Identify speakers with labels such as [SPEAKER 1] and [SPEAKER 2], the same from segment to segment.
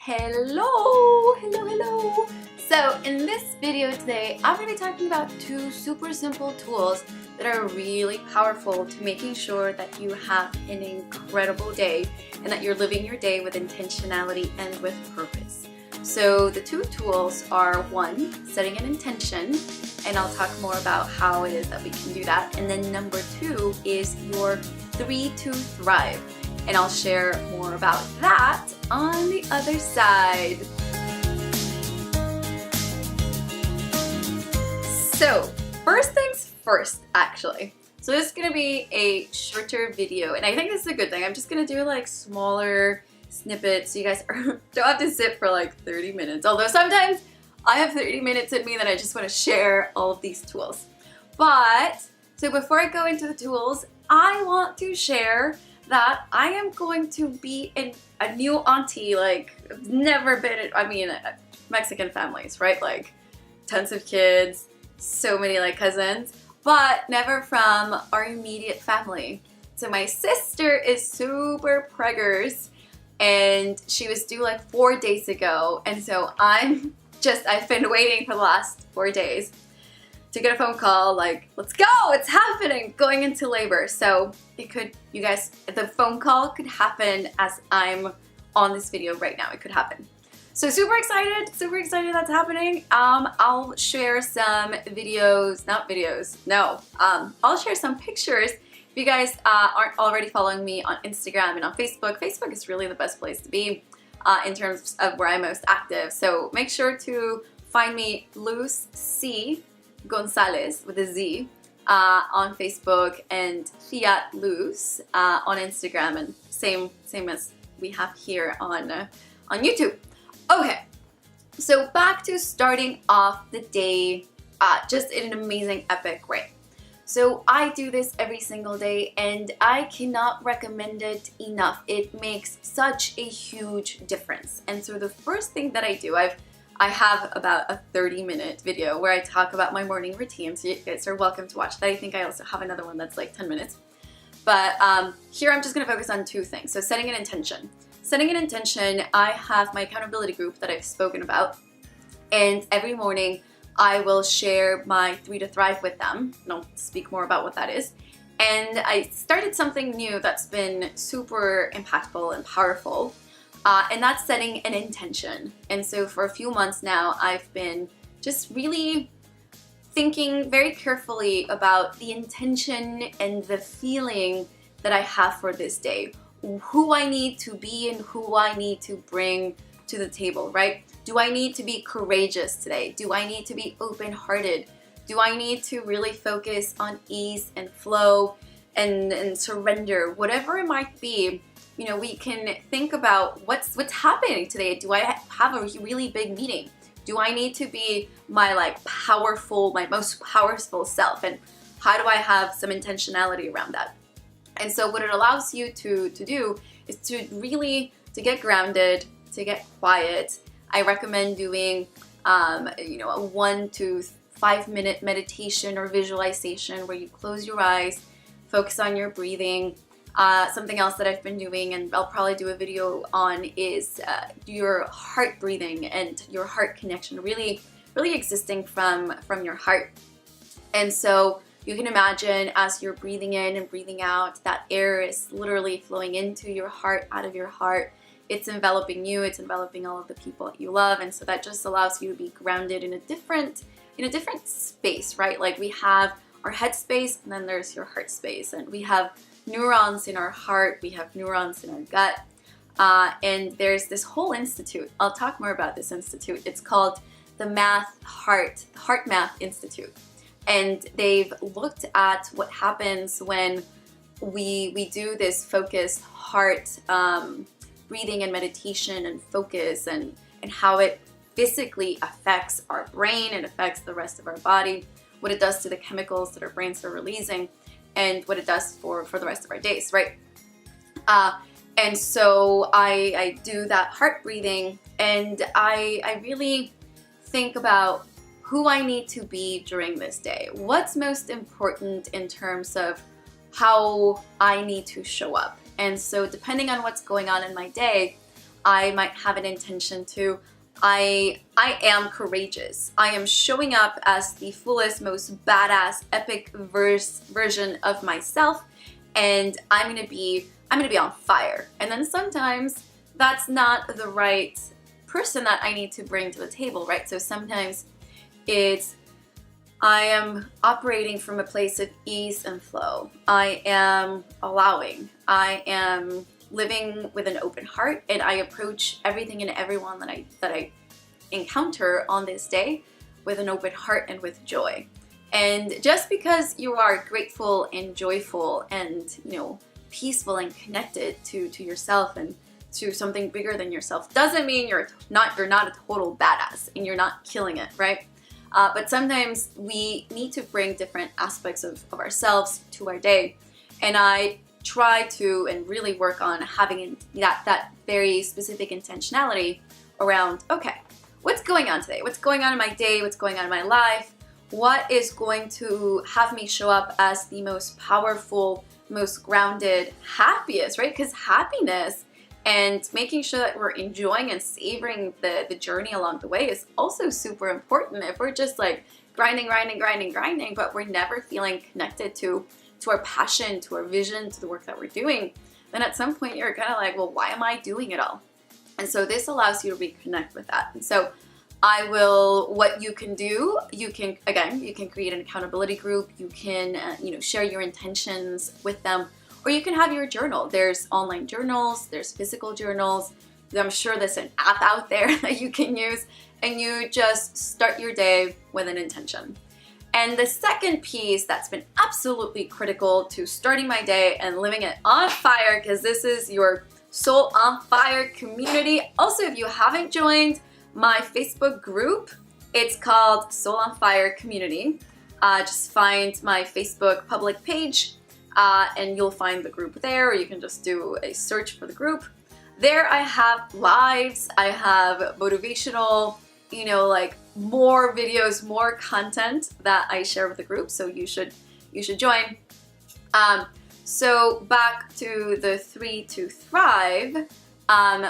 [SPEAKER 1] Hello! So in this video today, I'm going to be talking about two super simple tools that are really powerful to making sure that you have an incredible day and that you're living your day with intentionality and with purpose. So the two tools are, one, setting an intention, and I'll talk more about how it is that we can do that. And then number two is your 3 to Thrive. And I'll share more about that on the other side. So, first things first, actually. So this is going to be a shorter video, and I think this is a good thing. I'm just going to do like smaller snippets so you guys don't have to sit for like 30 minutes. Although sometimes I have 30 minutes in me that I just want to share all of these tools. But, so before I go into the tools, I want to share that I am going to be a new auntie. Like, I've never been in, Mexican families, right? Like, tons of kids, so many like cousins, but never from our immediate family. So my sister is super preggers, and she was due like 4 days ago, and so I've been waiting for the last 4 days to get a phone call like, let's go, it's happening, going into labor. So it could, you guys, the phone call could happen as I'm on this video right now. It could happen. So super excited that's happening. I'll share some I'll share some pictures. If you guys aren't already following me on Instagram and on Facebook, Facebook is really the best place to be in terms of where I'm most active. So make sure to find me Luz C. Gonzalez with a Z on Facebook, and Fiat Luz on Instagram, and same as we have here on YouTube. Okay, so back to starting off the day just in an amazing, epic way. So I do this every single day, and I cannot recommend it enough. It makes such a huge difference. And so the first thing that I do, I have about a 30-minute video where I talk about my morning routine, so you guys are welcome to watch that. I think I also have another one that's like 10 minutes. But here I'm just going to focus on two things. So setting an intention. Setting an intention, I have my accountability group that I've spoken about, and every morning I will share my 3 to Thrive with them, and I'll speak more about what that is. And I started something new that's been super impactful and powerful. And that's setting an intention. And so for a few months now, I've been just really thinking very carefully about the intention and the feeling that I have for this day. Who I need to be and who I need to bring to the table, right? Do I need to be courageous today? Do I need to be open-hearted? Do I need to really focus on ease and flow and surrender? Whatever it might be, you know, we can think about what's happening today. Do I have a really big meeting? Do I need to be my most powerful self? And how do I have some intentionality around that? And so what it allows you to do is to really get grounded, to get quiet. I recommend doing a 1 to 5 minute meditation or visualization where you close your eyes, focus on your breathing. Something else that I've been doing, and I'll probably do a video on, is your heart breathing and your heart connection, really existing from your heart. And so you can imagine as you're breathing in and breathing out, that air is literally flowing into your heart, out of your heart. It's enveloping you, it's enveloping all of the people that you love, and so that just allows you to be grounded in a different space, right? Like, we have our head space, and then there's your heart space, and we have neurons in our heart, we have neurons in our gut, and there's this whole institute. I'll talk more about this institute. It's called the Heart Math Institute, and they've looked at what happens when we do this focused heart breathing and meditation and focus, and how it physically affects our brain and affects the rest of our body, what it does to the chemicals that our brains are releasing, and what it does for the rest of our days, right? And so I do that heart breathing, and I really think about who I need to be during this day. What's most important in terms of how I need to show up. And so depending on what's going on in my day, I might have an intention to, I am courageous. I am showing up as the fullest, most badass, epic version of myself, and I'm gonna be on fire. And then sometimes that's not the right person that I need to bring to the table, right? So sometimes I am operating from a place of ease and flow. I am allowing. I am living with an open heart, and I approach everything and everyone that I encounter on this day with an open heart and with joy. And just because you are grateful and joyful and, you know, peaceful and connected to yourself and to something bigger than yourself doesn't mean you're not a total badass and you're not killing it, right? But sometimes we need to bring different aspects of ourselves to our day, and I try to and really work on having that very specific intentionality around, okay, what's going on today? What's going on in my day? What's going on in my life? What is going to have me show up as the most powerful, most grounded, happiest, right? Because happiness and making sure that we're enjoying and savoring the journey along the way is also super important. If we're just like grinding, but we're never feeling connected to our passion, to our vision, to the work that we're doing, then at some point you're kind of like, well, why am I doing it all? And so this allows you to reconnect with that. And so what you can do, you can create an accountability group. You can, share your intentions with them, or you can have your journal. There's online journals, there's physical journals. I'm sure there's an app out there that you can use, and you just start your day with an intention. And the second piece that's been absolutely critical to starting my day and living it on fire, because this is your Soul on Fire community. Also, if you haven't joined my Facebook group, it's called Soul on Fire Community. Just find my Facebook public page and you'll find the group there, or you can just do a search for the group. There I have lives, I have motivational, more videos, more content that I share with the group, so you should join. So back to the 3 to Thrive.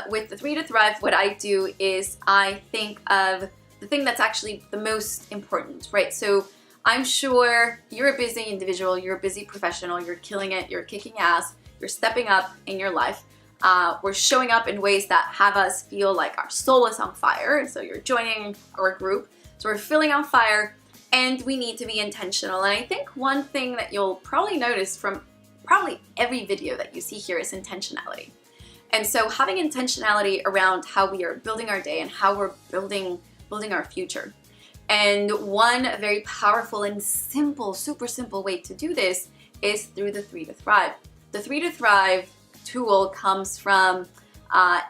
[SPEAKER 1] With the 3 to Thrive, what I do is I think of the thing that's actually the most important, right? So I'm sure you're a busy individual, you're a busy professional, you're killing it, you're kicking ass, you're stepping up in your life. We're showing up in ways that have us feel like our soul is on fire. And so you're joining our group. So we're feeling on fire, and we need to be intentional. And I think one thing that you'll probably notice from probably every video that you see here is intentionality. And so having intentionality around how we are building our day and how we're building our future. And one very powerful and simple, super simple way to do this is through the 3 to Thrive. The 3 to Thrive tool comes from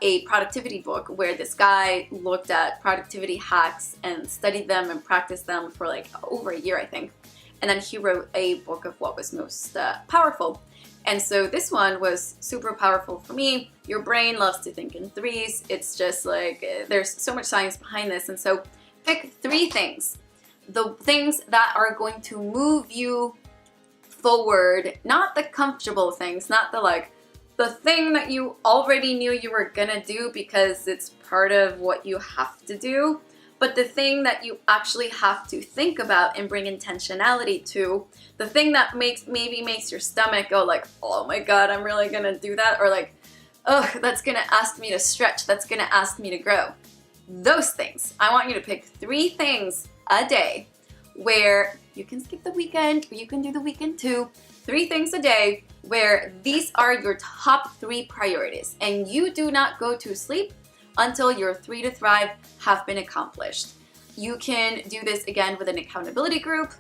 [SPEAKER 1] a productivity book where this guy looked at productivity hacks and studied them and practiced them for like over a year, I think. And then he wrote a book of what was most powerful. And so this one was super powerful for me. Your brain loves to think in threes. It's just like, there's so much science behind this. And so pick 3 things. The things that are going to move you forward, not the comfortable things, not the thing that you already knew you were gonna do because it's part of what you have to do, but the thing that you actually have to think about and bring intentionality to, the thing that maybe makes your stomach go like, oh my God, I'm really gonna do that, or like, oh, that's gonna ask me to stretch, that's gonna ask me to grow. Those things. I want you to pick 3 things a day where you can skip the weekend, or you can do the weekend too. 3 things a day where these are your top 3 priorities, and you do not go to sleep until your 3 to Thrive have been accomplished. You can do this again with an accountability group.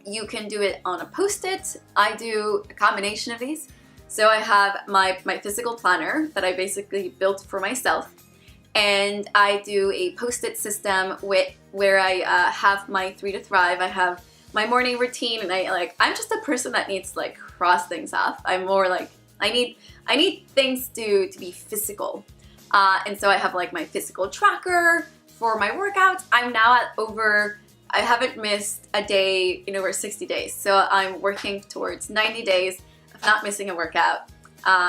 [SPEAKER 1] You can do it on a Post-it. I do a combination of these. So I have my physical planner that I basically built for myself, and I do a Post-it system where I have my 3 to Thrive. I have my morning routine, and I'm just a person that needs to like cross things off. I'm more like, I need things to be physical. And so I have like my physical tracker for my workouts. I'm now I haven't missed a day in over 60 days. So I'm working towards 90 days of not missing a workout,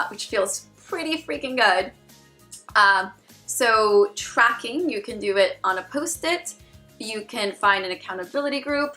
[SPEAKER 1] which feels pretty freaking good. So tracking, you can do it on a Post-it. You can find an accountability group.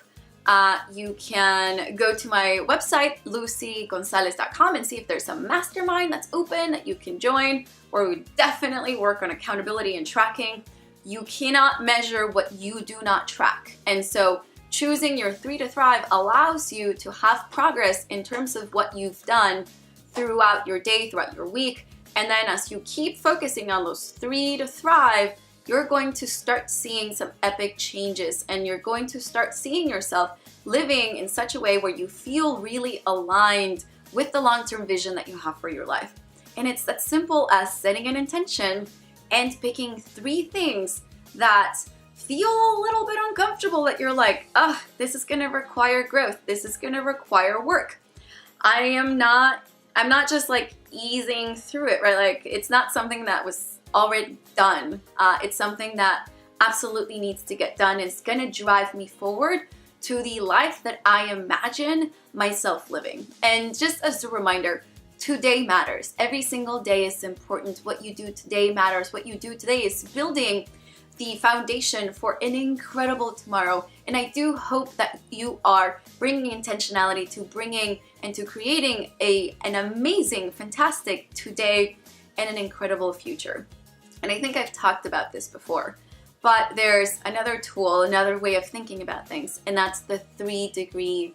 [SPEAKER 1] You can go to my website, lucygonzalez.com, and see if there's a mastermind that's open that you can join, where we definitely work on accountability and tracking. You cannot measure what you do not track. And so choosing your 3 to Thrive allows you to have progress in terms of what you've done throughout your day, throughout your week. And then as you keep focusing on those 3 to Thrive, you're going to start seeing some epic changes, and you're going to start seeing yourself living in such a way where you feel really aligned with the long-term vision that you have for your life. And it's that simple as setting an intention and picking 3 things that feel a little bit uncomfortable, that you're like, oh, this is gonna require growth. This is gonna require work. I'm not just like easing through it, right? Like, it's not something that was already done. It's something that absolutely needs to get done. It's gonna drive me forward to the life that I imagine myself living. And just as a reminder, today matters. Every single day is important. What you do today matters. What you do today is building the foundation for an incredible tomorrow. And I do hope that you are bringing intentionality to bringing and to creating an amazing, fantastic today and an incredible future. And I think I've talked about this before, but there's another tool, another way of thinking about things, and that's the 3-degree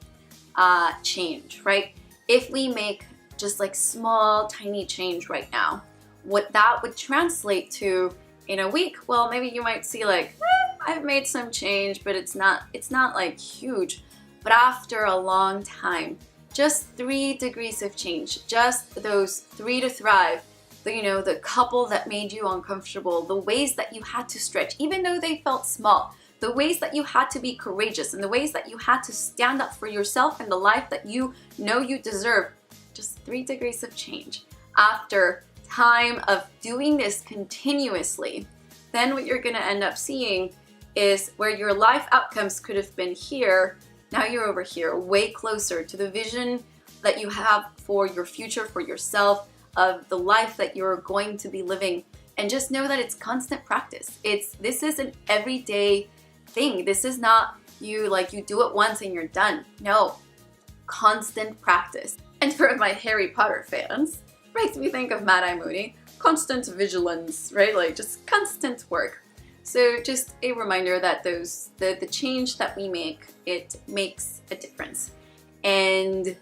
[SPEAKER 1] change, right? If we make just like small, tiny change right now, what that would translate to in a week, well, maybe you might see like, I've made some change, but it's not like huge. But after a long time, just 3 degrees of change, just those 3 to Thrive, the couple that made you uncomfortable, the ways that you had to stretch, even though they felt small, the ways that you had to be courageous, and the ways that you had to stand up for yourself and the life that you know you deserve, just 3 degrees of change. After time of doing this continuously, then what you're gonna end up seeing is where your life outcomes could have been here, now you're over here, way closer to the vision that you have for your future, for yourself, of the life that you're going to be living. And just know that it's constant practice. This is an everyday thing. This is not you do it once and you're done. No, constant practice. And for my Harry Potter fans, makes me think of Mad-Eye Moody, constant vigilance, right? Like just constant work. So just a reminder that the change that we make, it makes a difference. And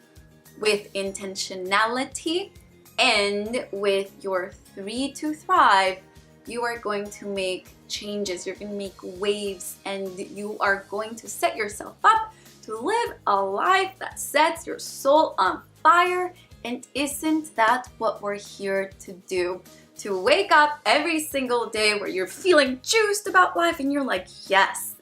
[SPEAKER 1] with intentionality and with your 3 to Thrive, you are going to make changes, you're going to make waves, and you are going to set yourself up to live a life that sets your soul on fire. And isn't that what we're here to do? To wake up every single day where you're feeling juiced about life and you're like, yes,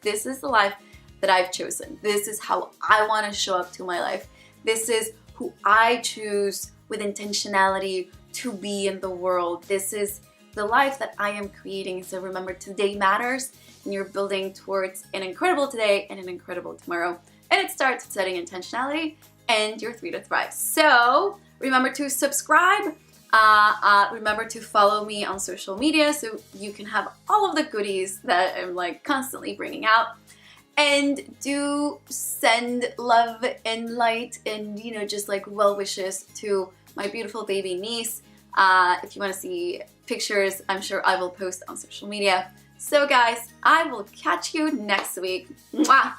[SPEAKER 1] this is the life that I've chosen. This is how I want to show up to my life. This is who I choose with intentionality to be in the world. This is the life that I am creating. So remember, today matters, and you're building towards an incredible today and an incredible tomorrow. And it starts with setting intentionality and your 3 to Thrive. So remember to subscribe. Remember to follow me on social media so you can have all of the goodies that I'm like constantly bringing out. And do send love and light and, just like well wishes to my beautiful baby niece. If you want to see pictures, I'm sure I will post on social media. So guys, I will catch you next week. Mwah!